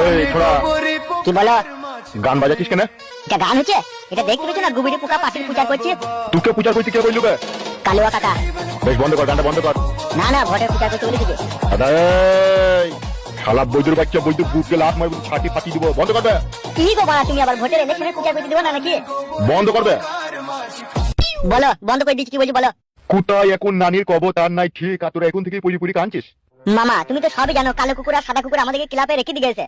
এই ছোড়া, কি বলো? গান বাজাচ্ছিস কেন? এটা গান হচ্ছে? এটা দেখতে পেয়েছো না গুবিড়ি পোকা পাটির পূজা করছে? তোকে পূজা করতে কে বললো বে? কালুয়া কাকা। বেশ বন্ধ কর, গানটা বন্ধ কর। না না, ভোটের পূজা করতে বলেছে। দাদা এই শালা বৈদ্যুর বাচ্চা, বৈদ্যুর বুটকে লাত মারবো, ছাটি ফাটি দিব। বন্ধ করবে? কি গো বাড়া, তুমি আবার ভোটের ইলেকশনে পূজা করতে দিবা না নাকি? বন্ধ করবে? বলো, বন্ধ করে দিচ্ছি। কি বলছি বলো? কোথায় এখন নানির কব তার নাই ঠিক, আর তোরা এখন থেকে পুরি পুরি কাঁদছিস? মামা তুমি তো সবই জানো, কালো কুকুর আর সাদা কুকুর আমাদেরকে ক্লাবে রেখে দিয়ে গেছে,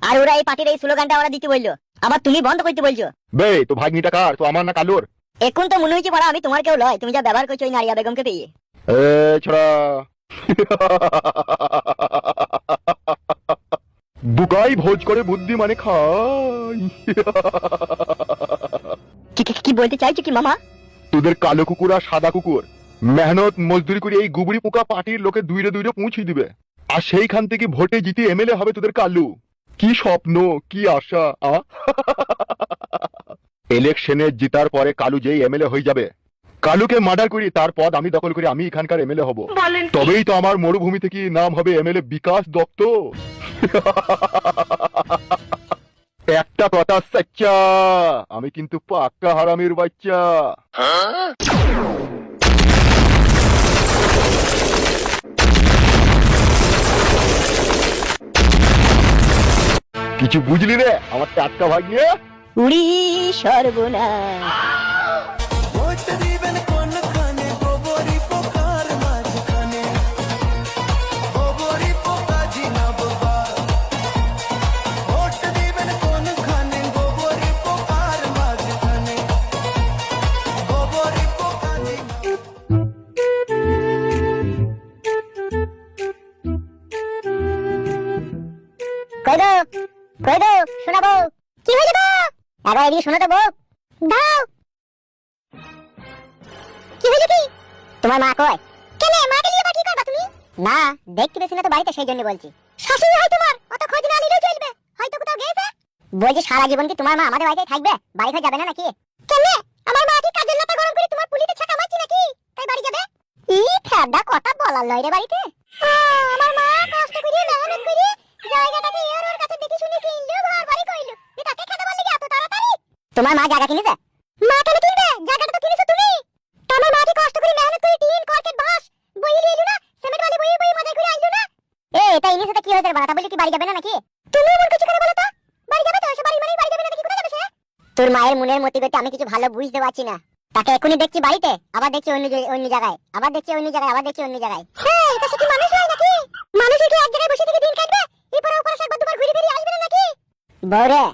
আর ওরা এই পার্টির এই স্লোগানটা ওরা দিতে বললো, আবার তুমি বন্ধ করতে বলছো। বে তো ভাগ্নিটা কার, তো আমার না কালুর? এখন তো মনে হচ্ছে পারা আমি তোমার কেউ লয়, তুমি যা ব্যবহার করছো ওই নারিয়া বেগমকে পেয়ে। এ ছোড়া বুকাই ভোজ করে বুদ্ধি মানে খাই। কি বলতে চাইছো কি মামা? তোদের কালো কুকুর আর সাদা কুকুর মেহনত মজদুরি করে এই গুবড়ি পোকা পার্টির লোকে দুইরে দুইরে পৌঁছে দিবে, আর সেইখান থেকে ভোটে জিতে এমএলএ হবে তোদের কালু। কি স্বপ্ন, কি আশা! ইলেকশনে জিতার পরে কালু যেই এমএলএ হয়ে যাবে, কালুকে মার্ডার করি, তার পদ আমি দখল করি, আমি এখানকার এমএলএ হব। তবেই তো আমার মরুভূমি থেকে নাম হবে এমএলএ বিকাশ দত্ত। একটা কথা সচ্চা, আমি কিন্তু পাক্কা হারামির বাচ্চা। কিছু বুঝলি রে আমার টাটকা ভাগ নিয়ে? উড়ি সর্বনাশ। শোনাবো কি হয়ে যাবো? আবার এদিকে শোনাতে বউ দাও। কি হয়েছে কি? তোমার মা কয়? কেন মাকে নিয়ে বা কি করবা তুমি? না দেখতে পেছি না তো বাড়িতে, সেই জন্য বলছি। শাশুড়ি হয় তোমার, অত খোঁজ না নিলেও চলবে, হয়তো কোথাও গেছে। বলছি সারা জীবন কি তোমার মা আমাদের বাড়িতেই থাকবে, বাড়ি থেকে যাবে না নাকি? কেন আমার মা কি কাজের লাটা গরম করে তোমার পুলিতে ছাকা মারছি নাকি তাই বাড়ি যাবে? ই ফেডা কথা বলার লয় রে বাড়িতে। আমার মা কষ্ট করে মেহনত করে জায়গাটাকে এর ওর কাছে দেখি শুনে কিনলো, ঘর বাড়ি কইলো, এটাকে খেতে বললি এত তাড়াতাড়ি? তোমার মা জায়গা কিনেছে? মা কেন কিনবে, জায়গাটা তো কিনেছো তুমি। তোমার মা কি কষ্ট করে মেহনত করে টিন কর্কেট বাঁশ বইয়ে নিয়ে এলো না, সিমেন্ট বালি বইয়ে বইয়ে মাথায় করে আনলো না? এটা ইনিছে তো কি হয়েছে বাড়াটা বলি কি বাড়ি যাবে না নাকি? তুমি এমন কিছু করে বলো তো, বাড়ি যাবে তো, সে বাড়ি মানে বাড়ি যাবে না নাকি, কোথায় যাবে সে? তোর মায়ের মনের মতি গতি আমি কিছু ভালো বুঝতে পারছি না। তাকে এখনি দেখছি বাড়িতে, আবার দেখছি অন্য জায়গায়, আবার দেখছি অন্য জায়গায়, আবার দেখছি অন্য জায়গায়। হ্যাঁ এটা কি মানুষ হয় নাকি? মানুষ কি এক জায়গায় বসে থেকে দিন কাটবে? এরপর ওপরে একবার দুবার ঘুরে ফিরে আসবে না নাকি? বউরে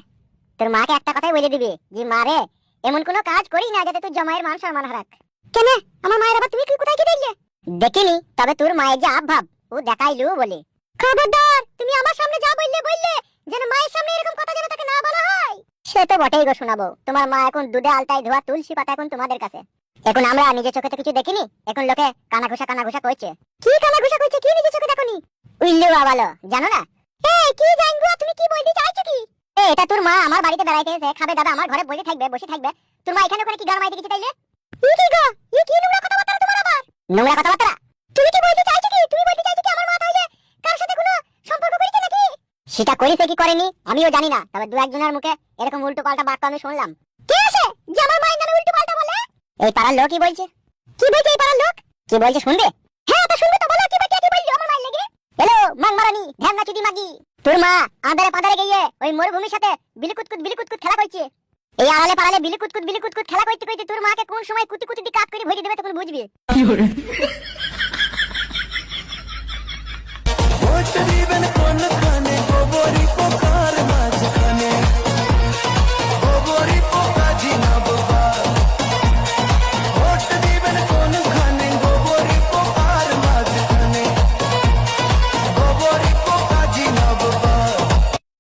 তোর মাকে একটা কথাই বলে দিবি যে মারে এমন কোনো কাজ করিস না যাতে তোর জামাইয়ের মান সম্মান হারাক। কেন আমার মায়ের আবার তুমি কি কোথায় কি দেখলে? দেখিনি, তবে তোর মায়ের যে আভাব ও দেখাইলো বলে। খবরদার তুমি আমার সামনে যা বললে যেন মায়ের সামনে এরকম কথা যেন তাকে না বলা হয়। সে তো বটেই গো শোনাবো, তোমার মা এখন দুধে আলতায় ধোয়া তুলসী পাতা এখন তোমাদের কাছে। এখন আমরা নিজের চোখে তো কিছু দেখিনি, এখন লোকে কানা ঘুষা করছে। কি কানা ঘুষা করছে, কি নিজের চোখে দেখনি? উইল্লু বাবালো জানো না? এই কি জানগো, তুমি কি বলতে চাইছো কি? এটা তোর মা আমার বাড়িতে বেড়াইতে এসে খাবে দাদা, আমার ঘরে বসে থাকবে। তোর মা এখানে ওখানে কি গান মাইতে গেছে তাইলে? কি কি গো, কি নোংরা কথাবার্তা তোমার আবার? নোংরা কথাবার্তা? তুমি কি বলতে চাইছো কি? তুমি বলতে চাইছো কি আমার মা তাইলে কার সাথে কোনো সম্পর্ক করেছে নাকি? সেটা করেছে কি করেনি আমিও জানি না, তবে দু একজনের মুখে এরকম উল্টো পাল্টা বাক্য আমি শুনলাম। কে আছে যে আমার মায়ের নামে উল্টো পাল্টা বলে? এই পাড়ার লোকই বলছে। কি বলছে এই পাড়ার লোক? কি বলছে শুনবে? হ্যাঁ তা শুনবে তো, বলো কি বলছো আমার মায়ের লেগে? হ্যালো মাংমারানি ধ্যান চুদি মাগি, তোর মা আঁধারে পাঁধারে গিয়ে ওই মরুভূমির সাথে বিলিকুতকুত খেলা করছে। এই আড়ালে পাড়ালে বিলিকুতকুত খেলা করতে তোর মাকে কোন সময় কুতি দিয়ে কাট করে ভরে দেবে তখন বুঝবি। কি করে